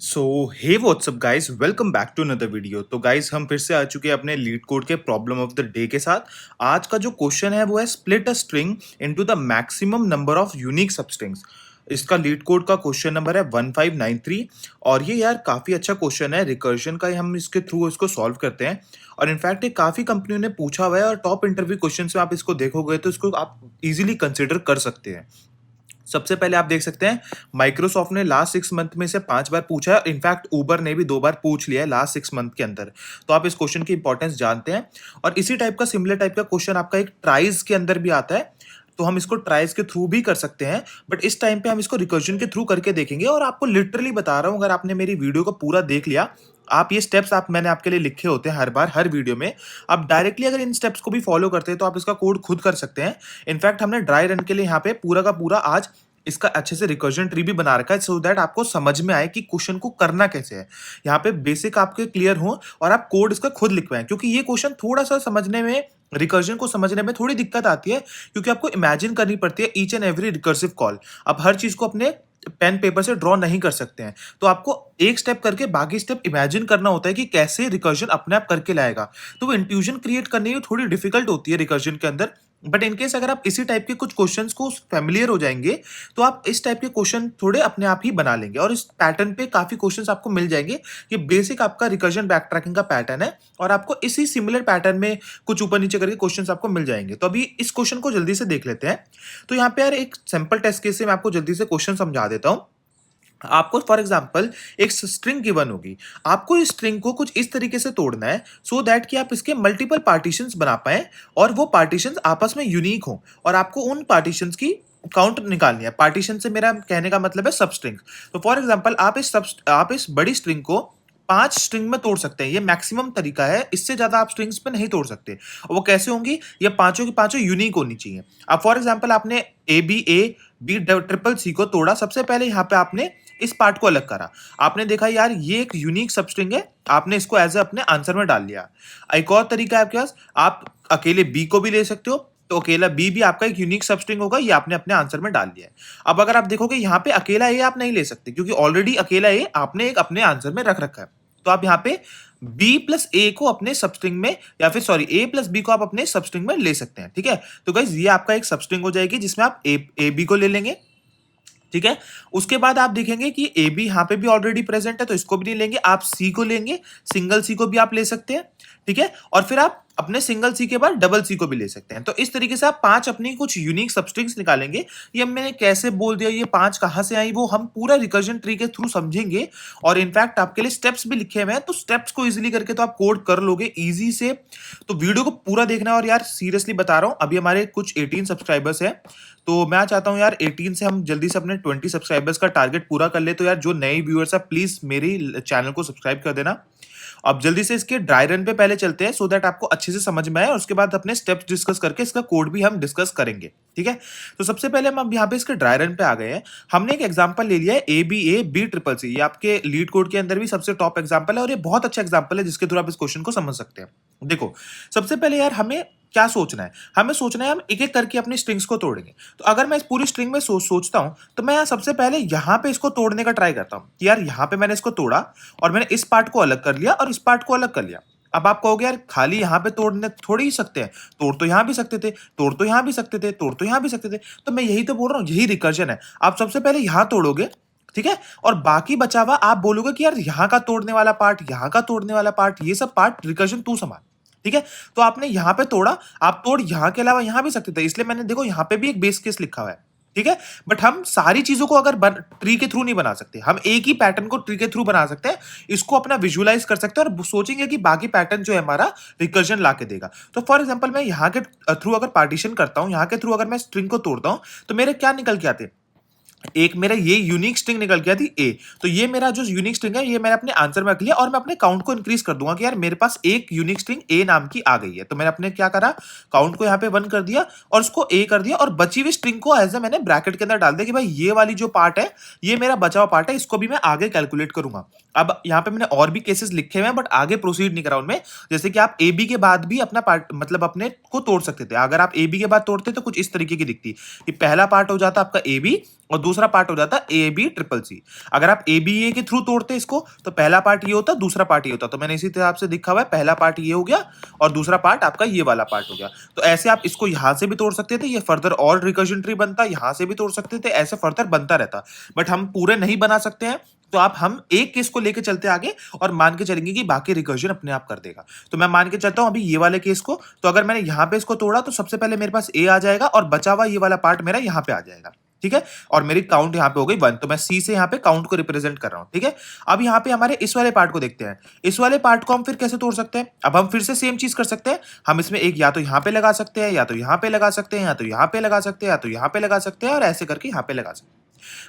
So hey what's up guys, welcome back to another video. तो guys हम फिर से आ चुके हैं अपने लीड कोड के प्रॉब्लम ऑफ द डे के साथ। आज का जो क्वेश्चन है वो है split a string into the maximum number of unique substrings. इसका लीड कोड का क्वेश्चन नंबर है 1593 और ये यार काफ़ी अच्छा क्वेश्चन है। रिकर्जन का ही हम इसके थ्रू इसको सॉल्व करते हैं और इनफैक्ट ये काफ़ी कंपनियों ने पूछा हुआ है और टॉप इंटरव्यू क्वेश्चन में आप इसको देखोगे तो इसको आप इजीली कंसिडर कर सकते हैं। सबसे पहले आप देख सकते हैं माइक्रोसॉफ्ट ने लास्ट 6 मंथ में से 5 बार पूछा है। इनफैक्ट उबर ने भी 2 बार पूछ लिया है लास्ट 6 मंथ के अंदर। तो आप इस क्वेश्चन की इंपॉर्टेंस जानते हैं और इसी टाइप का सिमिलर टाइप का क्वेश्चन आपका एक ट्राइज के अंदर भी आता है। तो हम इसको ट्राइज के थ्रू भी कर सकते हैं, बट इस टाइम पे हम इसको रिकर्जन के थ्रू करके देखेंगे और आपको लिटरली बता रहा हूं, अगर आपने मेरी वीडियो को पूरा देख लिया, आप ये स्टेप्स मैंने आपके लिए लिखे होते हैं हर बार हर वीडियो में, आप डायरेक्टली अगर इन स्टेप्स को भी फॉलो करते हैं तो आप इसका कोड खुद कर सकते हैं। इनफैक्ट हमने ड्राई रन के लिए यहाँ पे पूरा का पूरा आज इसका अच्छे से रिकर्जन ट्री भी बना रखा है सो दैट आपको समझ में आए कि क्वेश्चन को करना कैसे है। यहाँ पे बेसिक आपके क्लियर हो और आप कोड इसका खुद लिखवाएं, क्योंकि ये क्वेश्चन थोड़ा सा समझने में, रिकर्जन को समझने में थोड़ी दिक्कत आती है, क्योंकि आपको इमेजिन करनी पड़ती है each and every recursive call. आप हर चीज को अपने पेन पेपर से ड्रॉ नहीं कर सकते हैं, तो आपको एक स्टेप करके बाकी स्टेप इमेजिन करना होता है कि कैसे रिकर्जन अपने आप करके लाएगा। तो वो इंट्यूजन क्रिएट करने में थोड़ी डिफिकल्ट होती है रिकर्जन के अंदर। बट इनकेस अगर आप इसी टाइप के कुछ क्वेश्चंस को फेमिलियर हो जाएंगे तो आप इस टाइप के क्वेश्चन थोड़े अपने आप ही बना लेंगे और इस पैटर्न पे काफी क्वेश्चंस आपको मिल जाएंगे। ये बेसिक आपका रिकर्जन बैक ट्रैकिंग का पैटर्न है और आपको इसी सिमिलर पैटर्न में कुछ ऊपर नीचे करके क्वेश्चंस आपको मिल जाएंगे। तो अभी इस क्वेश्चन को जल्दी से देख लेते हैं। तो यहाँ पे यार एक सिंपल टेस्ट केस से मैं आपको जल्दी से क्वेश्चन समझा देता हूँ। आपको फॉर एग्जांपल एक स्ट्रिंग गिवन होगी, आपको इस स्ट्रिंग को कुछ इस तरीके से तोड़ना है सो दैट कि आप इसके मल्टीपल पार्टीशंस बना पाए और वो पार्टीशंस आपस में यूनिक हो और आपको उन पार्टीशंस की काउंट निकालनी है। पार्टीशन से मेरा कहने का मतलब है सब स्ट्रिंग। तो फॉर एग्जांपल आप इस बड़ी स्ट्रिंग को 5 स्ट्रिंग में तोड़ सकते हैं, ये मैक्सिमम तरीका है, इससे ज्यादा आप स्ट्रिंग्स पे नहीं तोड़ सकते। और वो कैसे होंगी, ये पांचों की पांचों यूनिक होनी चाहिए। अब फॉर एग्जांपल आपने ए बी ट्रिपल सी को तोड़ा, सबसे पहले यहाँ पे आपने इस पार्ट को अलग करा, आपने देखा यार ये एक यूनिक सबस्ट्रिंग है, आपने इसको एज ए अपने आंसर में डाल लिया। एक और तरीका है आपके पास, आप अकेले बी को भी ले सकते हो, तो अकेला बी भी आपका एक यूनिक सबस्ट्रिंग होगा, ये आपने अपने आंसर में डाल लिया है। अब अगर आप देखोगे यहाँ पे अकेला ए आप नहीं ले सकते, क्योंकि ऑलरेडी अकेला ए आपने एक अपने आंसर में रख रखा है। तो आप यहाँ पे बी प्लस ए को अपने सबस्ट्रिंग में, या फिर सॉरी ए प्लस बी को आप अपने सबस्ट्रिंग में ले सकते हैं। ठीक है, तो गाइस ये आपका एक सबस्ट्रिंग हो जाएगी जिसमें आप ए बी को ले लेंगे। ठीक है, उसके बाद आप देखेंगे कि ए बी यहाँ पे भी ऑलरेडी प्रेजेंट है तो इसको भी नहीं लेंगे, आप सी को लेंगे, सिंगल सी को भी आप ले सकते हैं। ठीक है, और फिर आप अपने सिंगल सी के बाद डबल सी को भी ले सकते हैं। तो इस तरीके से आप 5 अपनी कुछ यूनिक सबस्ट्रिंग्स निकालेंगे। ये मैंने कैसे बोल दिया, ये 5 कहां से आई, वो हम पूरा रिकर्जन ट्री के थ्रू समझेंगे और इनफैक्ट आपके लिए स्टेप्स भी लिखे हुए हैं, तो स्टेप्स को इजीली करके तो आप कोड कर लोगे इजी से। तो वीडियो को पूरा देखना है और यार सीरियसली बता रहा हूं, अभी हमारे कुछ 18 सब्सक्राइबर्स हैं, तो मैं चाहता हूं यार 18 से हम जल्दी से अपने 20 सब्सक्राइबर्स का टारगेट पूरा कर ले। तो यार जो नए व्यूअर्स है प्लीज मेरी चैनल को सब्सक्राइब कर देना। अब जल्दी से इसके ड्राई रन पे पहले चलते हैं सो दैट आपको अच्छे से समझ में आए और उसके बाद अपने स्टेप्स डिस्कस करके इसका कोड भी हम डिस्कस करेंगे। ठीक है, तो सबसे पहले हम अब यहाँ पे इसके ड्राई रन पे आ गए हैं। हमने एक एग्जांपल ले लिया है ए बी ट्रिपल सी, ये आपके लीड कोड के अंदर भी सबसे टॉप एग्जांपल है और ये बहुत अच्छा एग्जांपल है जिसके थ्रू आप इस क्वेश्चन को समझ सकते हैं। देखो, सबसे पहले यार हमें क्या सोचना है, हमें सोचना है हम एक एक करके अपनी स्ट्रिंग्स को तोड़ेंगे। तो अगर मैं इस पूरी स्ट्रिंग में सोचता हूं तो मैं सबसे पहले यहां पे इसको तोड़ने का ट्राई करता हूं कि यार यहां पे मैंने इसको तोड़ा और मैंने इस पार्ट को अलग कर लिया और इस पार्ट को अलग कर लिया। अब आप कहोगे यार खाली यहां पे तोड़ने थोड़ी ही सकते हैं, तोड़ तो यहां भी सकते थे, तोड़ तो यहां भी सकते थे, तोड़ तो यहां भी सकते थे। तो मैं यही तो बोल रहा हूं, यही रिकर्जन है। आप सबसे पहले यहां तोड़ोगे, ठीक है, और बाकी बचा हुआ आप बोलोगे कि यार यहां का तोड़ने वाला पार्ट, यहां का तोड़ने वाला पार्ट, ये सब पार्ट रिकर्जन तू संभाल। ठीक है, तो आपने यहां पे तोड़ा, आप तोड़ यहां के अलावा यहां भी सकते थे, इसलिए मैंने देखो यहां पे भी एक बेस केस लिखा हुआ है। ठीक है, बट हम सारी चीजों को अगर ट्री के थ्रू नहीं बना सकते, हम एक ही पैटर्न को ट्री के थ्रू बना सकते हैं, इसको अपना विजुअलाइज कर सकते हैं और सोचेंगे कि बाकी पैटर्न जो है हमारा रिकर्जन ला के देगा। तो फॉर एग्जाम्पल मैं यहाँ के थ्रू अगर पार्टीशन करता हूं, यहाँ के थ्रू अगर मैं स्ट्रिंग को तोड़ता हूं तो मेरे क्या निकल के आते हैं, एक मेरा ये यूनिक स्ट्रिंग निकल गया थी ए, तो ये मेरा जो यूनिक स्ट्रिंग है ये मैंने अपने आंसर में रख लिया और मैं अपने काउंट को इंक्रीज कर दूंगा कि यार मेरे पास एक यूनिक स्ट्रिंग ए नाम की आ गई है। तो मैंने अपने क्या करा, काउंट को यहाँ पे 1 कर दिया और उसको ए कर दिया और बची हुई स्ट्रिंग को एज ए मैंने ब्रैकेट के अंदर डाल दिया कि भाई ये वाली जो पार्ट है ये मेरा बचा हुआ पार्ट है, इसको भी मैं आगे कैलकुलेट करूंगा। अब यहाँ पे मैंने और भी केसेस लिखे हुए हैं बट आगे प्रोसीड नहीं करा उनमें, जैसे कि आप ए बी के बाद भी अपना पार्ट मतलब अपने को तोड़ सकते थे। अगर आप ए बी के बाद तोड़ते तो कुछ इस तरीके की दिखती कि पहला पार्ट हो जाता आपका ए बी और दूसरा पार्ट हो जाता ए बी ट्रिपल सी। अगर आप ए बी ए के थ्रू तोड़ते इसको तो पहला पार्ट ये होता, दूसरा पार्ट ये होता। तो मैंने इसी हिसाब से लिखा हुआ है, पहला पार्ट ये हो गया और दूसरा पार्ट आपका ये वाला पार्ट हो गया। तो ऐसे आप इसको यहां से भी तोड़ सकते थे, ये फर्दर और रिकर्जन ट्री बनता, यहां से भी तोड़ सकते थे, ऐसे फर्दर बनता रहता। बट हम पूरे नहीं बना सकते हैं, तो आप हम एक केस को लेके चलते आगे और मान के चलेंगे कि बाकी रिकर्जन अपने आप कर देगा। तो मैं मान के चलता हूं अभी ये वाले केस को। तो अगर मैंने यहां पे इसको तोड़ा तो सबसे पहले मेरे पास ए आ जाएगा और बचा हुआ ये वाला पार्ट मेरा यहां पे आ जाएगा, ठीक है। और मेरी काउंट यहाँ पे हो गई 1, तो मैं सी से यहाँ पे काउंट को रिप्रेजेंट कर रहा हूँ, ठीक है। अब यहाँ पे हमारे इस वाले पार्ट को देखते हैं। इस वाले पार्ट को हम फिर कैसे तोड़ सकते हैं? अब हम फिर से सेम चीज कर सकते हैं। हम इसमें एक या तो यहाँ पे लगा सकते हैं, या तो यहाँ पे लगा सकते हैं, या तो यहाँ पे लगा सकते हैं, या तो यहाँ पे लगा सकते हैं, और ऐसे करके यहाँ पे लगा सकते हैं।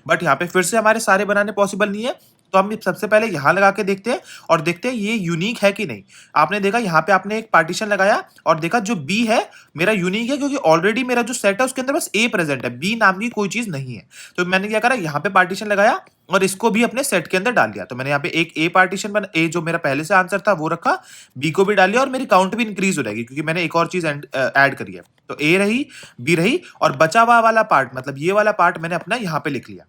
बट यहाँ पे फिर से हमारे सारे बनाने पॉसिबल नहीं है, तो हम सबसे पहले यहां लगा के देखते हैं और देखते हैं ये यूनिक है कि नहीं। आपने देखा यहाँ पे आपने एक पार्टीशन लगाया और देखा जो बी है मेरा यूनिक है, क्योंकि ऑलरेडी मेरा जो सेट है उसके अंदर बस ए प्रेजेंट है, बी नाम की कोई चीज नहीं है। तो मैंने क्या करा, यहाँ पे पार्टीशन लगाया और इसको भी अपने सेट के अंदर डाल दिया। तो मैंने यहाँ पे एक ए पार्टीशन बना, ए जो मेरा पहले से आंसर था वो रखा, बी को भी डाल लिया और मेरी काउंट भी इंक्रीज हो जाएगी क्योंकि मैंने एक और चीज ऐड करी है। तो ए रही, बी रही, और बचा हुआ वाला पार्ट मतलब ये वाला पार्ट मैंने अपना यहाँ पे लिख लिया,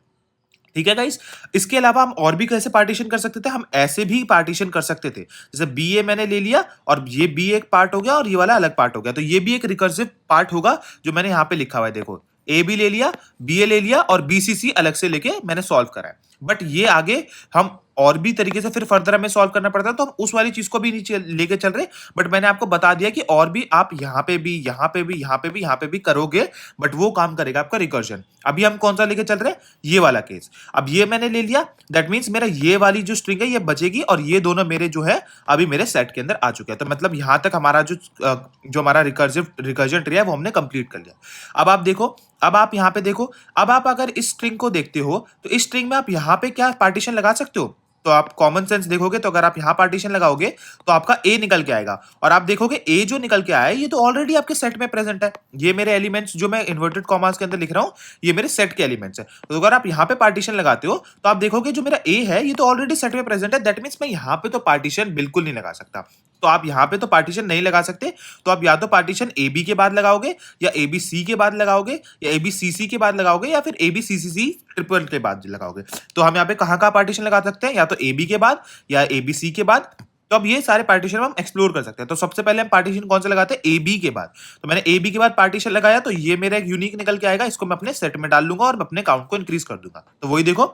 ठीक है गाइस। इसके अलावा हम और भी कैसे पार्टीशन कर सकते थे? हम ऐसे भी पार्टीशन कर सकते थे, जैसे बी ए मैंने ले लिया और ये बी एक पार्ट हो गया और ये वाला अलग पार्ट हो गया। तो ये भी एक रिकर्सिव पार्ट होगा जो मैंने यहां पे लिखा हुआ है। देखो, ए बी ले लिया, बी ए ले लिया और बी सी सी अलग से लेके मैंने सॉल्व करा है। बट ये आगे हम और भी तरीके से फिर फर्दर हमें सॉल्व करना पड़ता है, तो हम उस वाली चीज को भी नहीं लेके चल रहे। बट मैंने आपको बता दिया कि और भी आप यहाँ पे भी, यहाँ पे भी, यहाँ पे भी, यहाँ पे भी करोगे, बट वो काम करेगा आपका रिकर्जन। अभी हम कौन सा लेके चल रहे हैं? ये वाला केस। अब ये मैंने ले लिया, दैट मीन्स मेरा ये वाली जो स्ट्रिंग है ये बचेगी और ये दोनों मेरे जो है अभी मेरे सेट के अंदर आ चुके हैं। तो मतलब यहां तक हमारा जो हमारा रिकर्जन ट्री है वो हमने कंप्लीट कर लिया। अब आप देखो, अब आप यहाँ पे देखो, अब आप अगर इस स्ट्रिंग को देखते हो तो इस स्ट्रिंग में आप यहाँ पे क्या पार्टीशन लगा सकते हो? तो आप कॉमन सेंस देखोगे तो अगर आप यहां पार्टीशन लगाओगे तो आपका ए निकल के आएगा, और आप देखोगे ए जो निकल के आया है ये तो ऑलरेडी आपके सेट में प्रेजेंट है। ये मेरे एलिमेंट्स जो मैं इन्वर्टेड कॉमास के अंदर लिख रहा हूं ये मेरे सेट के एलिमेंट्स है। तो अगर आप यहां पे पार्टीशन लगाते हो तो आप देखोगे जो मेरा ए है ये तो ऑलरेडी सेट में प्रेजेंट है, दैट मीन्स मैं यहां पे तो पार्टीशन बिल्कुल नहीं लगा सकता। तो आप यहां पे तो पार्टीशन नहीं लगा सकते, तो आप या तो पार्टीशन ए बी के बाद लगाओगे, या ए बी सी के बाद लगाओगे, या ए बी सी सी के बाद लगाओगे, या फिर A B C C C triple के बाद लगाओगे। तो हम यहाँ पे कहाँ पार्टीशन लगा सकते हैं? या तो ए बी के बाद या ए बी सी के बाद। तो अब ये सारे पार्टीशन हम एक्सप्लोर कर सकते हैं। तो सबसे पहले हम पार्टीशन कौन सा लगाते हैं? ए बी के बाद। तो मैंने ए बी के बाद पार्टीशन लगाया तो ये मेरा एक यूनिक निकल के आएगा, इसको मैं अपने सेट में डाल लूंगा और अपने काउंट को इंक्रीज कर दूंगा। तो वही देखो,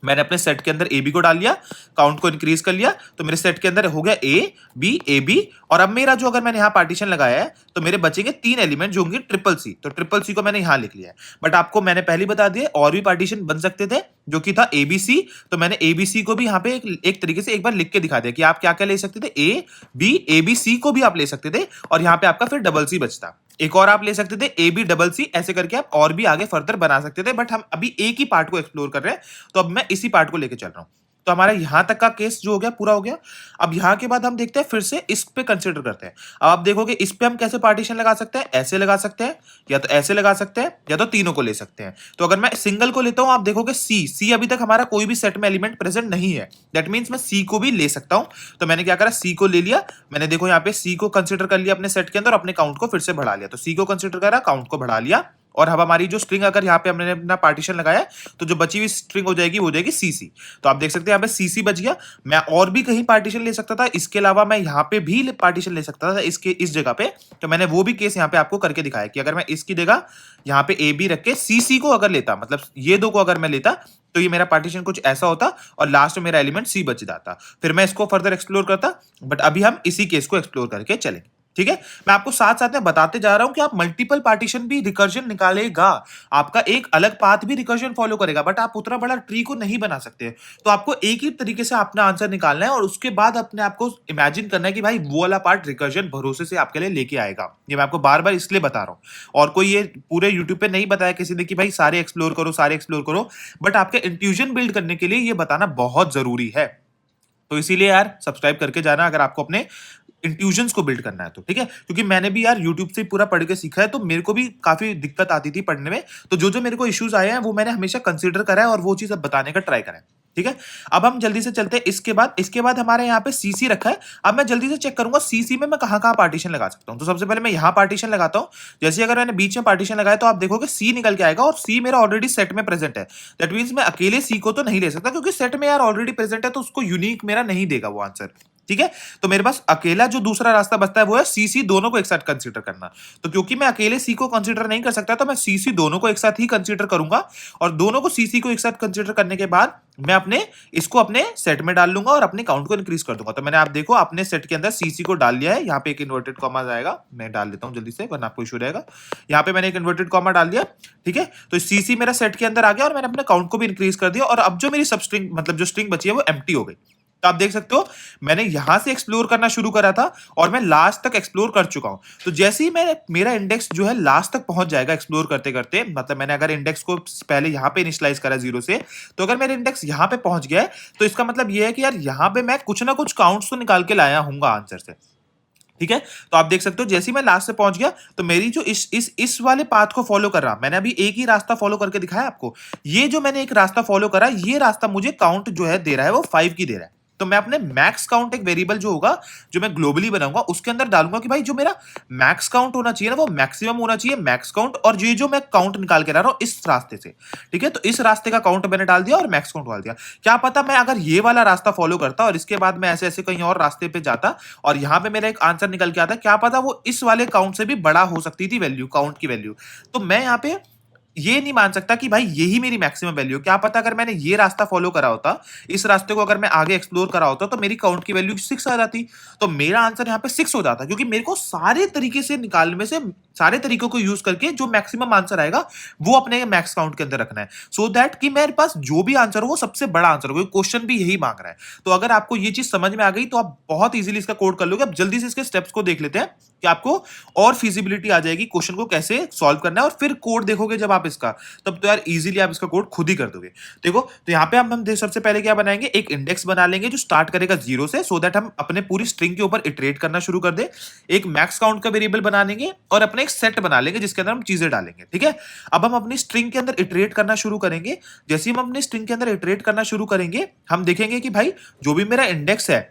मैंने अपने सेट के अंदर ए बी को डाल लिया, काउंट को इंक्रीज कर लिया, तो मेरे सेट के अंदर हो गया ए बी। और अब मेरा जो अगर मैंने यहाँ पार्टीशन लगाया है तो मेरे बचेंगे 3 एलिमेंट जो होंगे ट्रिपल सी। तो ट्रिपल सी को मैंने यहाँ लिख लिया है। बट आपको मैंने पहले बता दिया और भी पार्टीशन बन सकते थे जो कि था ए बी सी। तो मैंने ए बी सी को भी यहाँ पे एक तरीके से एक बार लिख के दिखा दिया कि आप क्या क्या ले सकते थे। ए बी सी को भी आप ले सकते थे और यहाँ पे आपका फिर डबल सी बचता। एक और आप ले सकते थे ए बी डबल सी, ऐसे करके आप और भी आगे फर्दर बना सकते थे। बट हम अभी एक ही पार्ट को एक्सप्लोर कर रहे हैं, तो अब मैं इसी पार्ट को लेके चल रहा हूं। तो हमारा यहां तक का केस जो हो गया पूरा हो गया। अब यहां के बाद हम देखते हैं, फिर से इस पे कंसिडर करते हैं। अब आप देखोगे इस पे हम कैसे पार्टीशन लगा सकते हैं? ऐसे लगा सकते हैं, या तो ऐसे लगा सकते हैं, या तो तीनों को ले सकते हैं। तो अगर मैं सिंगल को लेता हूं, आप देखोगे सी अभी तक हमारा कोई भी सेट में एलिमेंट प्रेजेंट नहीं है, दैट मीन्स मैं सी को भी ले सकता हूं। तो मैंने क्या करा, सी को ले लिया। मैंने देखो यहाँ पे सी को कंसिडर कर लिया अपने सेट के अंदर, अपने काउंट को फिर से बढ़ा लिया। तो सी को कंसिडर करा, काउंट को बढ़ा लिया, और अब हमारी जो स्ट्रिंग अगर यहाँ पे हमने अपना पार्टीशन लगाया तो जो बची हुई स्ट्रिंग हो जाएगी वो हो जाएगी सीसी। तो आप देख सकते हैं यहाँ पे सीसी बच गया। मैं और भी कहीं पार्टीशन ले सकता था, इसके अलावा मैं यहाँ पे भी पार्टीशन ले सकता था इसके इस जगह पे। तो मैंने वो भी केस यहाँ पे आपको करके दिखाया कि अगर मैं इसकी जगह यहाँ पे ए बी रख के सीसी को अगर लेता, मतलब ये दो को अगर मैं लेता, तो ये मेरा पार्टीशन कुछ ऐसा होता और लास्ट में मेरा एलिमेंट सी बच जाता। फिर मैं इसको फर्दर एक्सप्लोर करता, बट अभी हम इसी केस को एक्सप्लोर करके चलेंगे, ठीक है। मैं आपको साथ साथ में बताते जा रहा हूं कि आप मल्टीपल पार्टीशन भी रिकर्जन निकालेगा, आपका एक अलग पाथ भी रिकर्जन फॉलो करेगा, बट आप उतना बड़ा ट्री को नहीं बना सकते। तो आपको एक ही तरीके से अपना आंसर निकालना है और उसके बाद अपने आपको इमेजिन करना है कि भाई वो वाला पार्ट रिकर्जन भरोसे से आपके लिए लेके आएगा। ये मैं आपको बार बार इसलिए बता रहा हूं, और कोई ये पूरे यूट्यूब पे नहीं बताया किसी ने कि भाई सारे एक्सप्लोर करो, सारे एक्सप्लोर करो, बट आपके इंट्यूजन बिल्ड करने के लिए ये बताना बहुत जरूरी है। तो इसीलिए यार सब्सक्राइब करके जाना अगर आपको अपने इंट्यूजन्स को बिल्ड करना है तो, ठीक है। क्योंकि मैंने भी यार यूट्यूब से पूरा पढ़ के सीखा है, तो मेरे को भी काफी दिक्कत आती थी पढ़ने में। तो जो जो मेरे को इश्यूज आए हैं वो मैंने हमेशा कंसीडर करा है और वो चीज अब बताने का ट्राई करा है। ठीक है। अब हम जल्दी से चलते हैं इसके बाद हमारे यहाँ पे सीसी रखा है। अब मैं जल्दी से चेक करूंगा सीसी में मैं कहाँ पार्टीशन लगा सकता हूँ। तो सबसे पहले मैं यहाँ पार्टीशन लगाता हूँ। जैसे अगर मैंने बीच में पार्टीशन लगाया तो आप देखोगे सी निकल के आएगा और सी मेरा ऑलरेडी सेट में प्रेजेंट है। दैट मीन्स मैं अकेले सी को तो नहीं ले सकता क्योंकि सेट में यार ऑलरेडी प्रेजेंट है, तो उसको यूनिक मेरा नहीं देगा वो आंसर। ठीक है। तो मेरे पास अकेला जो दूसरा रास्ता बचता है वो है सीसी दोनों को एक साथ कंसीडर करना। तो क्योंकि मैं अकेले सी को कंसीडर नहीं कर सकता तो मैं सीसी दोनों को एक साथ ही कंसीडर करूंगा। और दोनों को सीसी को एक साथ कंसीडर करने के बाद मैं इसको अपने सेट में डाल लूंगा और अपने काउंट को इंक्रीज कर दूंगा। तो मैंने आप देखो अपने सेट के अंदर सीसी को डाल लिया है। यहाँ पे एक इन्वर्टेड कॉमा आएगा, मैं डाल लेता हूँ जल्दी से वरना आपको इशू रहेगा। यहाँ पे मैंने एक इन्वर्टेड कॉमा डाल दिया। ठीक है। तो सीसी मेरा सेट के अंदर आ गया और मैंने अपने काउंट को भी इंक्रीज कर दिया। और अब जो मेरी सब स्ट्रिंग मतलब जो स्ट्रिंग बची है वो एम्प्टी हो गई। तो आप देख सकते हो मैंने यहां से एक्सप्लोर करना शुरू करा था और मैं लास्ट तक एक्सप्लोर कर चुका हूं। तो जैसे ही मैं मेरा इंडेक्स जो है लास्ट तक पहुंच जाएगा एक्सप्लोर करते करते, मतलब मैंने अगर इंडेक्स को पहले यहां पे इनिशियलाइज करा 0 से, तो अगर मेरा इंडेक्स यहां पे पहुंच गया है तो इसका मतलब यह है कि यार यहां पे मैं कुछ ना कुछ काउंट्स तो निकाल के लाया हूंगा आंसर से। ठीक है। तो आप देख सकते हो जैसे ही मैं लास्ट से पहुंच गया तो मेरी जो इस वाले पाथ को फॉलो कर रहा, मैंने अभी एक ही रास्ता फॉलो करके दिखाया आपको। ये जो मैंने एक रास्ता फॉलो करा, ये रास्ता मुझे काउंट जो है दे रहा है वो 5 की दे रहा है। तो मैं अपने मैक्स काउंट एक वेरिएबल जो होगा जो मैं ग्लोबली बनाऊंगा उसके अंदर डालूंगा कि भाई जो मेरा मैक्स काउंट होना चाहिए ना वो मैक्सिमम होना चाहिए मैक्स काउंट, और ये जो मैं काउंट निकाल के ला रहा हूं इस रास्ते से। ठीक है। तो इस रास्ते का काउंट मैंने डाल दिया और मैक्स काउंट डाल दिया। क्या पता मैं अगर ये वाला रास्ता फॉलो करता और इसके बाद मैं ऐसे ऐसे कहीं और रास्ते पे जाता और यहां पे मेरा एक आंसर निकल के आता, क्या पता वो इस वाले काउंट से भी बड़ा हो सकती थी वैल्यू, काउंट की वैल्यू। तो मैं यहाँ पे ये नहीं मान सकता कि भाई यही मेरी मैक्सिमम वैल्यू। क्या पता अगर मैंने ये रास्ता फॉलो करा होता, इस रास्ते को अगर मैं आगे एक्सप्लोर करा होता तो मेरी काउंट की वैल्यू 6 आ जाती। तो मेरा आंसर यहाँ पे 6 हो जाता क्योंकि मेरे को सारे तरीके से निकालने में से सारे तरीकों को यूज करके जो मैक्सिमम आंसर आएगा वो अपने मैक्स काउंट के अंदर रखना है, सो दैट कि मेरे पास जो भी आंसर हो वो सबसे बड़ा आंसर हो। क्वेश्चन भी यही मांग रहा है। तो अगर आपको ये चीज समझ में आ गई तो आप बहुत इजीली इसका कोड कर लोगे। अब जल्दी से इसके स्टेप्स को देख लेते हैं कि आपको और फिजिबिलिटी आ जाएगी क्वेश्चन को कैसे सॉल्व करना है। और फिर कोड देखोगे जब आप इसका, तब तो यार इजीली आप इसका कोड खुद ही कर दोगे। देखो तो यहाँ पे हम सबसे पहले क्या बनाएंगे, एक इंडेक्स बना लेंगे जो स्टार्ट करेगा 0 से, सो दैट हम अपने पूरी स्ट्रिंग के ऊपर इटरेट करना शुरू कर दे। एक मैक्स काउंट का वेरिएबल बना लेंगे और अपने एक सेट बना लेंगे जिसके अंदर हम चीजें डालेंगे। ठीक है। अब हम अपनी स्ट्रिंग के अंदर इटरेट करना शुरू करेंगे। जैसे ही हम अपनी स्ट्रिंग के अंदर इटरेट करना शुरू करेंगे हम देखेंगे कि भाई जो भी मेरा इंडेक्स है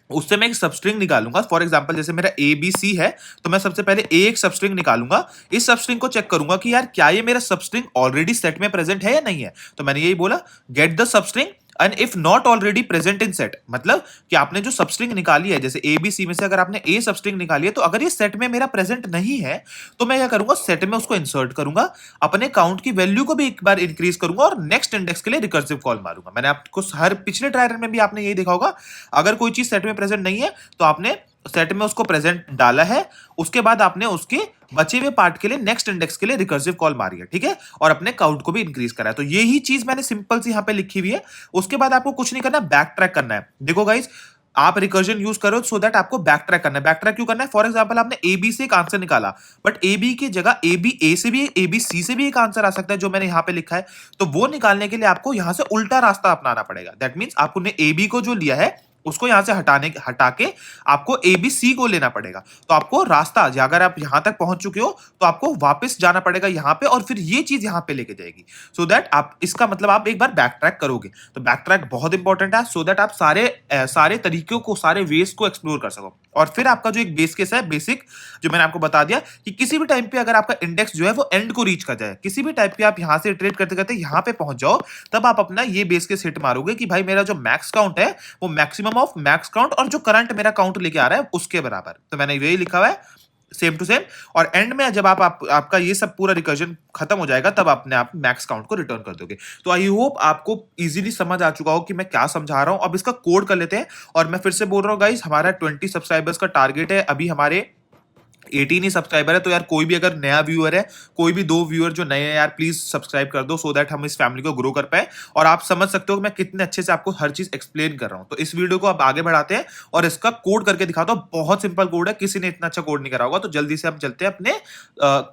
उससे मैं एक सबस्ट्रिंग निकालूंगा। फॉर एग्जांपल जैसे मेरा ए बी सी है तो मैं सबसे पहले ए एक सबस्ट्रिंग निकालूंगा। इस सबस्ट्रिंग को चेक करूंगा कि यार क्या ये मेरा सबस्ट्रिंग ऑलरेडी सेट में प्रेजेंट है या नहीं है। तो मैंने यही बोला get the substring and if not already present in set, मतलब कि आपने जो सबस्ट्रिंग निकाली है जैसे ए बी सी में से अगर आपने ए सबस्ट्रिंग निकाली है तो अगर ये सेट में मेरा प्रेजेंट नहीं है तो मैं क्या करूंगा, सेट में उसको इंसर्ट करूंगा, अपने काउंट की वैल्यू को भी एक बार इंक्रीज करूंगा और नेक्स्ट इंडेक्स के लिए रिकर्सिव कॉल मारूंगा। मैंने आपको हर पिछले ट्रायल में भी आपने यही देखा होगा, अगर कोई चीज सेट में प्रेजेंट नहीं है तो आपने सेट में उसको प्रेजेंट डाला है, उसके बाद आपने उसके बचे हुए पार्ट के लिए नेक्स्ट इंडेक्स के लिए रिकर्सिव कॉल मारी है। ठीक है। और अपने काउंट को भी इंक्रीज करा है। तो यही चीज मैंने सिंपल सी यहां पे लिखी हुई है। उसके बाद आपको कुछ नहीं करना, बैक ट्रैक करना है। देखो गाइस आप रिकर्जन यूज करो सो दैट आपको बैक ट्रैक करना है। बैक ट्रैक क्यों करना है, फॉर एग्जांपल आपने ए बी से एक आंसर निकाला बट ए बी की जगह ए बी ए से भी ए बी सी से भी एक आंसर आ सकता है जो मैंने यहां पे लिखा है। तो वो निकालने के लिए आपको यहां से उल्टा रास्ता अपनाना पड़ेगा। दैट मींस आपने ए बी को जो लिया है उसको यहां से हटा के आपको ए बी सी को लेना पड़ेगा। तो आपको रास्ता अगर आप यहां तक पहुंच चुके हो तो आपको वापस जाना पड़ेगा यहां पे और फिर ये चीज यहां पे लेके जाएगी, सो दैट आप इसका मतलब आप एक बार बैक ट्रैक करोगे। तो बैक ट्रैक बहुत इंपॉर्टेंट है सो दैट आप सारे तरीकों को, सारे वेज को एक्सप्लोर कर सको। और फिर आपका जो एक बेस केस है बेसिक, जो मैंने आपको बता दिया कि किसी भी टाइम पे अगर आपका इंडेक्स जो है वो एंड को रीच कर जाए, किसी भी टाइप पे आप यहां से इटरेट करते करते यहां पे पहुंच जाओ, तब आप अपना ये बेस केस हिट मारोगे कि भाई मेरा जो मैक्स काउंट है वो मैक्सिमम ऑफ मैक्स काउंट और जो करंट मेरा काउंट लेके आ रहा है उसके बराबर। तो मैंने यही लिखा हुआ है सेम टू सेम। और एंड में जब आपका ये सब पूरा रिकर्जन खत्म हो जाएगा तब अपने आप मैक्स काउंट को रिटर्न कर दोगे। तो आई होप आपको इजीली समझ आ चुका हो कि मैं क्या समझा रहा हूं। अब इसका कोड कर लेते हैं। और मैं फिर से बोल रहा हूं गाइस, हमारा 20 सब्सक्राइबर्स का टारगेट है। अभी हमारे 18 ही सब्सक्राइबर है। तो यार कोई भी अगर नया व्यूअर है, कोई भी 2 व्यूअर जो नए हैं यार प्लीज सब्सक्राइब कर दो सो दैट हम इस फैमिली को ग्रो कर पाए। और आप समझ सकते हो कि मैं कितने अच्छे से आपको हर चीज एक्सप्लेन कर रहा हूं। तो इस वीडियो को आप आगे बढ़ाते हैं और इसका कोड करके दिखाता हूं। बहुत सिंपल कोड है, किसी ने इतना अच्छा कोड नहीं करा होगा। तो जल्दी से हम चलते हैं अपने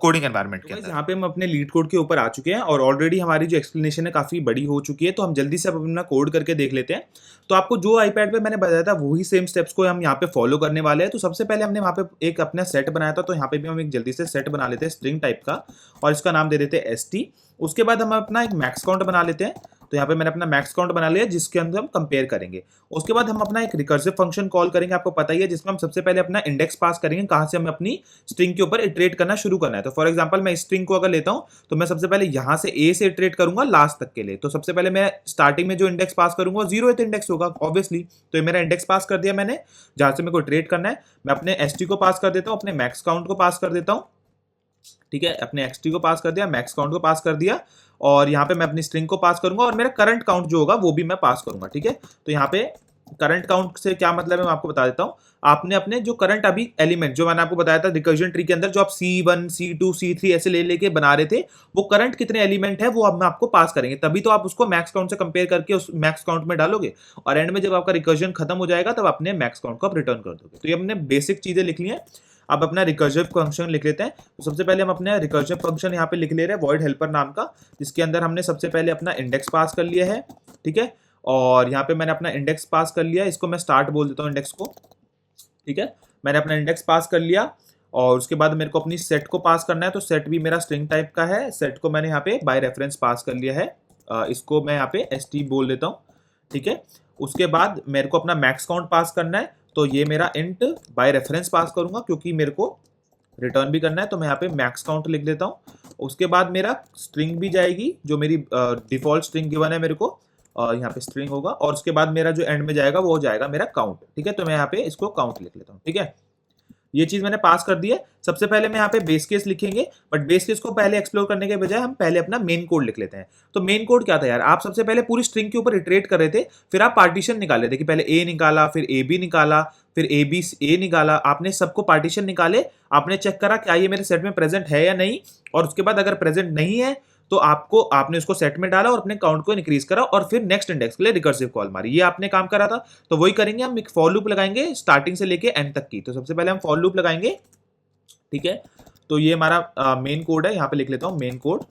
कोडिंग एनवायरनमेंट के अंदर। यहाँ पे हम अपने लीड कोड के ऊपर आ चुके हैं और ऑलरेडी हमारी जो एक्सप्लेनेशन है काफी बड़ी हो चुकी है। तो हम जल्दी से अपना कोड करके देख लेते हैं। तो आपको जो आईपैड पे मैंने बताया था वही सेम स्टेप्स को हम यहाँ पे फॉलो करने वाले हैं। तो सबसे पहले हमने वहाँ पे एक अपना सेट बनाया था, तो यहाँ पे भी हम एक जल्दी से सेट बना लेते हैं स्ट्रिंग टाइप का और इसका नाम दे देते हैं st। उसके बाद हम अपना एक मैक्स काउंट बना लेते हैं। तो यहाँ पे मैंने अपना मैक्स काउंट बना लिया जिसके अंदर हम कंपेयर करेंगे। उसके बाद हम अपना एक रिकर्सिव फंक्शन कॉल करेंगे, आपको पता ही है, जिसमें हम सबसे पहले अपना इंडेक्स पास करेंगे कहाँ से हमें अपनी स्ट्रिंग के ऊपर इटरेट करना शुरू करना है। तो फॉर एग्जांपल मैं स्ट्रिंग को अगर लेता हूँ तो मैं सबसे पहले यहाँ से ए से इटरेट करूंगा लास्ट तक के लिए। तो सबसे पहले मैं स्टार्टिंग में जो इंडेक्स पास करूंगा 0th इंडेक्स होगा ऑब्वियसली। तो ये मेरा इंडेक्स पास कर दिया मैंने जहां से मेरे को इटरेट करना है। मैं अपने एसटी को पास कर देता हूँ, अपने मैक्स काउंट को पास कर देता हूँ, ठीक है, अपने एक्सटी को पास कर दिया, मैक्स काउंट को पास कर दिया, और यहाँ पे मैं अपनी स्ट्रिंग को पास करूंगा और मेरा करंट काउंट जो होगा वो भी मैं पास करूंगा, ठीक है। तो यहाँ पे करंट काउंट से क्या मतलब है मैं आपको बता देता हूँ। आपने अपने जो करंट अभी एलिमेंट जो मैंने आपको बताया था रिकर्जन ट्री के अंदर जो आप C1 C2 C3 ऐसे ले लेके बना रहे थे, वो करंट कितने एलिमेंट है वो अब मैं आपको पास करेंगे, तभी तो आप उसको मैक्स काउंट से कंपेयर करके उस मैक्स काउंट में डालोगे, और एंड में जब आपका रिकर्जन खत्म हो जाएगा तब अपने मैक्स काउंट को आप रिटर्न कर दोगे। तो ये हमने बेसिक चीजें लिख ली हैं। अब अपना रिकर्सिव फंक्शन लिख लेते हैं। तो सबसे पहले हम अपना रिकर्सिव फंक्शन यहाँ पे लिख ले रहे हैं वॉइड हेल्पर नाम का, जिसके अंदर हमने सबसे पहले अपना इंडेक्स पास कर लिया है, ठीक है, और यहाँ पे मैंने अपना इंडेक्स पास कर लिया, इसको मैं स्टार्ट बोल देता हूँ इंडेक्स को, ठीक है। मैंने अपना इंडेक्स पास कर लिया और उसके बाद मेरे को अपनी सेट को पास करना है। तो सेट भी मेरा स्ट्रिंग टाइप का है, सेट को मैंने यहाँ पे बाय रेफरेंस पास कर लिया है, इसको मैं यहाँ पे st बोल देता हूँ, ठीक है। उसके बाद मेरे को अपना मैक्स काउंट पास करना है, तो ये मेरा इंट बाय रेफरेंस पास करूंगा क्योंकि मेरे को रिटर्न भी करना है, तो मैं यहाँ पे मैक्स काउंट लिख देता हूँ। उसके बाद मेरा स्ट्रिंग भी जाएगी, जो मेरी डिफॉल्ट स्ट्रिंग गिवन है मेरे को, यहाँ पे स्ट्रिंग होगा, और उसके बाद मेरा जो एंड में जाएगा वो हो जाएगा मेरा काउंट, ठीक है। तो मैं यहाँ पे इसको काउंट लिख लेता हूँ, ठीक है। ये चीज मैंने पास कर दी है। सबसे पहले मैं यहाँ पे बेस केस लिखेंगे, बट बेस केस को पहले एक्सप्लोर करने के बजाय हम पहले अपना मेन कोड लिख लेते हैं। तो मेन कोड क्या था यार, आप सबसे पहले पूरी स्ट्रिंग के ऊपर इटरेट कर रहे थे, फिर आप पार्टीशन निकाल रहे थे कि पहले ए निकाला, फिर ए बी निकाला, फिर ए बी ए निकाला, आपने सबको पार्टीशन निकाले, आपने चेक करा क्या ये मेरे सेट में प्रेजेंट है या नहीं, और उसके बाद अगर प्रेजेंट नहीं है तो आपने उसको सेट में डाला और अपने काउंट को इंक्रीज करा और फिर नेक्स्ट इंडेक्स के लिए रिकर्सिव कॉल मारी। ये आपने काम करा था, तो वही करेंगे हम। एक फॉर लूप लगाएंगे स्टार्टिंग से लेके एंड तक की। तो सबसे पहले हम फॉर लूप लगाएंगे, ठीक है। तो ये हमारा मेन कोड है, यहाँ पे लिख लेता हूँ मेन कोड,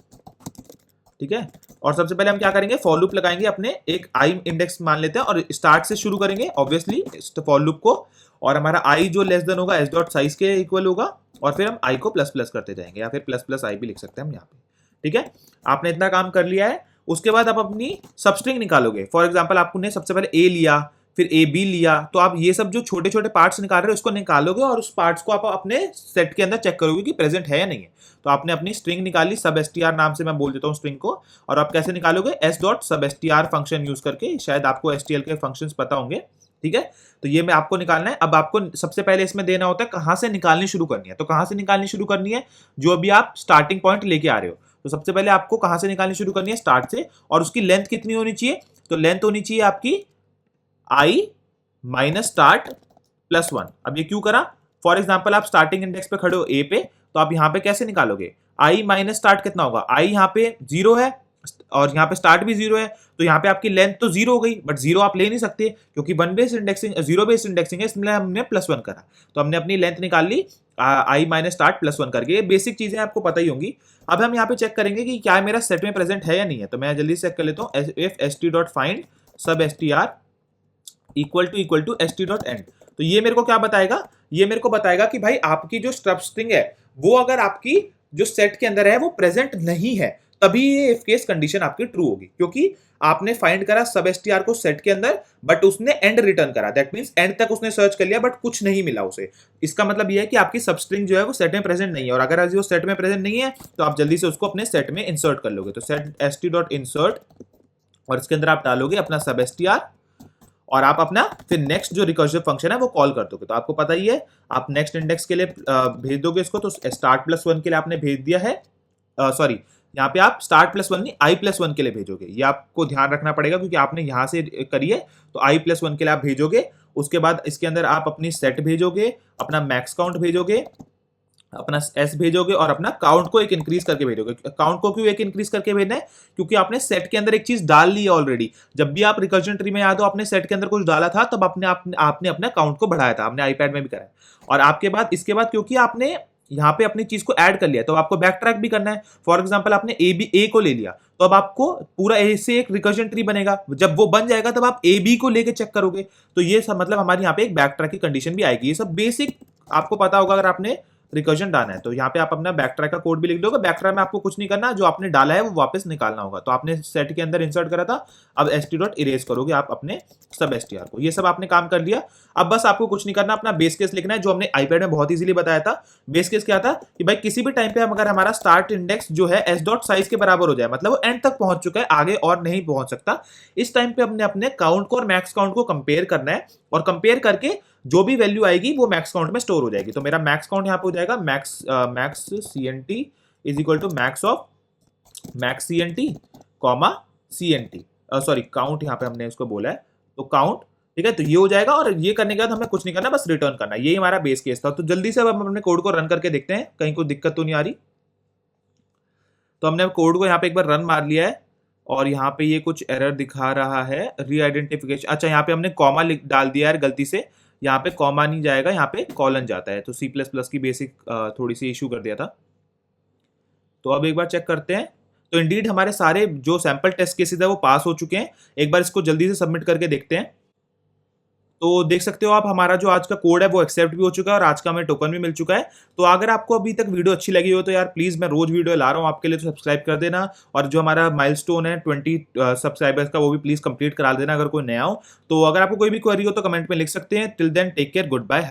ठीक है। और सबसे पहले हम क्या करेंगे, फॉर लूप लगाएंगे, अपने एक आई इंडेक्स मान लेते हैं और स्टार्ट से शुरू करेंगे ऑब्वियसली फॉर लूप को, और हमारा आई जो लेस देन होगा एस डॉट साइज के इक्वल होगा, और फिर हम आई को प्लस प्लस करते जाएंगे, या फिर प्लस प्लस आई भी लिख सकते हैं हम यहाँ पे, ठीक है। आपने इतना काम कर लिया है। उसके बाद आप अपनी सबस्ट्रिंग निकालोगे। फॉर एग्जांपल आपने सबसे पहले ए लिया, फिर ए बी लिया, तो आप ये सब जो छोटे छोटे पार्ट्स निकाल रहे हो उसको निकालोगे और उस पार्ट्स को आप अपने सेट के अंदर चेक करोगे कि प्रेजेंट है या नहीं है। तो आपने अपनी स्ट्रिंग निकाली, सब str नाम से मैं बोल देता हूँ स्ट्रिंग को, और आप कैसे निकालोगे, s डॉट सब str फंक्शन यूज करके, शायद आपको stl के फंक्शंस पता होंगे, ठीक है। तो ये मैं आपको निकालना है। अब आपको सबसे पहले इसमें देना होता है कहाँ से निकालनी शुरू करनी है। तो कहाँ से निकालनी शुरू करनी है, जो अभी आप स्टार्टिंग पॉइंट लेके आ रहे हो, तो सबसे पहले आपको कहाँ से निकालनी शुरू करनी है, स्टार्ट से, और उसकी लेंथ कितनी होनी चाहिए, तो लेंथ होनी चाहिए आपकी i माइनस स्टार्ट प्लस 1। अब ये क्यों करा, फॉर एग्जाम्पल आप स्टार्टिंग इंडेक्स पे खड़े हो ए पे, तो आप यहाँ पे कैसे निकालोगे, i माइनस स्टार्ट कितना होगा, i यहाँ पे 0 है और यहाँ पे स्टार्ट भी 0 है, तो यहाँ पे आपकी लेंथ तो 0 हो गई, बट 0 आप ले नहीं सकते क्योंकि 1 बेस इंडेक्सिंग 0 बेस इंडेक्सिंग है, इसलिए हमने +1 करा। तो हमने अपनी लेंथ निकाल ली i माइनस स्टार्ट +1 करके। ये बेसिक चीजें आपको पता ही होंगी। अब हम यहाँ पे चेक करेंगे कि क्या मेरा सेट में प्रेजेंट है या नहीं है। तो मैं जल्दी से चेक कर लेता हूँ, if st dot find sub str equal to st dot end. तो ये मेरे को क्या बताएगा, ये मेरे को बताएगा कि भाई आपकी जो स्ट्रिंग है वो अगर आपकी जो सेट के अंदर है वो प्रेजेंट नहीं है, तभी ये इफ केस कंडीशन आपकी ट्रू होगी, क्योंकि आपने फाइंड करा सब str को सेट के अंदर, बट उसने एंड रिटर्न करा। दैट मींस एंड तक उसने सर्च कर लिया बट कुछ नहीं मिला उसे। इसका मतलब ये है कि आपकी सबस्ट्रिंग जो है वो सेट में प्रेजेंट नहीं है, और अगर वो सेट में प्रेजेंट नहीं है तो आप जल्दी से उसको अपने सेट में इंसर्ट कर लोगे। तो सेट st डॉट इंसर्ट, और इसके अंदर आप डालोगे अपना सब str, और आप अपना फिर नेक्स्ट जो रिकर्सिव फंक्शन है वो कॉल कर दोगे। तो आपको पता ही है, आप नेक्स्ट इंडेक्स के लिए भेज दोगे इसको, तो स्टार्ट +1 के लिए आपने भेज दिया है, सॉरी यहाँ पे आप स्टार्ट +1 नहीं i+1 के लिए भेजोगे। ये आपको ध्यान रखना पड़ेगा क्योंकि आपने यहाँ से करी है, तो i+1 के लिए आप भेजोगे। उसके बाद इसके अंदर आप अपनी सेट भेजोगे, अपना मैक्स काउंट भेजोगे, अपना s भेजोगे, और अपना काउंट को एक इंक्रीज करके भेजोगे। काउंट को क्यों एक इंक्रीज करके भेजना है, क्योंकि आपने सेट के अंदर एक चीज डाल ली है ऑलरेडी। जब भी आप रिकर्जन ट्री में याद हो आपने सेट के अंदर कुछ डाला था, तब आपने अपना काउंट को बढ़ाया था, आपने आईपैड में भी करा है। और आपके बाद इसके बाद क्योंकि आपने यहाँ पे अपनी चीज को ऐड कर लिया, तो आपको बैक ट्रैक भी करना है। फॉर एग्जाम्पल आपने ए को ले लिया, तो अब आपको पूरा ए से एक रिकर्जन ट्री बनेगा। जब वो बन जाएगा तब आप ए बी को लेके चेक करोगे। तो ये सब मतलब हमारे यहाँ पे एक बैक ट्रैक की कंडीशन भी आएगी। ये सब बेसिक आपको पता होगा अगर आपने रिकर्जन डालना है। तो यहाँ पे आप अपना बैकट्रैक का कोड भी लिख दोगे। बैकट्रैक में आपको कुछ नहीं करना, जो आपने डाला है वो वापस निकालना होगा। तो आपने सेट के अंदर इंसर्ट करा था, अब st इरेज करोगे आप अपने सब str को। ये सब आपने काम कर लिया। अब बस आपको कुछ नहीं करना, अपना बेस केस लिखना है, जो हमने आईपैड में बहुत इजीली बताया था। बेस केस क्या था कि भाई किसी भी टाइम पे हम अगर हमारा स्टार्ट इंडेक्स जो है s डॉट साइज के बराबर हो जाए, मतलब वो एंड तक पहुंच चुका है, आगे और नहीं पहुंच सकता, इस टाइम पे हमने अपने काउंट को और मैक्स काउंट को कंपेयर करना है, और कंपेयर करके जो भी वैल्यू आएगी वो मैक्स काउंट में स्टोर हो जाएगी। तो मेरा मैक्स काउंट यहाँ पे हो जाएगा max CNT is equal to max of max CNT comma CNT, sorry count यहाँ पे हमने इसको बोला है, तो काउंट, ठीक है। तो ये हो जाएगा, और ये करने के बाद हमें कुछ नहीं करना, बस रिटर्न करना। यही हमारा बेस केस था। तो जल्दी से अब हम अपने कोड को रन करके देखते हैं, कहीं कोई दिक्कत तो नहीं आ रही। तो हमने कोड को यहाँ पे एक बार रन मार लिया है, और यहाँ पे ये कुछ एरर दिखा रहा है, री आइडेंटिफिकेशन। अच्छा, यहाँ पे हमने कॉमा डाल दिया है गलती से, यहाँ पे कॉमा नहीं जाएगा, यहाँ पे कॉलन जाता है। तो C++ की बेसिक थोड़ी सी इशू कर दिया था। तो अब एक बार चेक करते हैं। तो इंडीड हमारे सारे जो सैंपल टेस्ट केसेस है वो पास हो चुके हैं। एक बार इसको जल्दी से सबमिट करके देखते हैं। तो देख सकते हो आप, हमारा जो आज का कोड है वो एक्सेप्ट भी हो चुका है, और आज का हमें टोकन भी मिल चुका है। तो अगर आपको अभी तक वीडियो अच्छी लगी हो तो यार प्लीज़, मैं रोज वीडियो ला रहा हूँ आपके लिए, तो सब्सक्राइब कर देना। और जो हमारा माइलस्टोन है 20 सब्सक्राइबर्स का, वो भी प्लीज़ कंप्लीट करा देना अगर कोई नया हो। तो अगर आपको कोई भी क्वेरी हो तो कमेंट में लिख सकते हैं। Till then take care, good bye.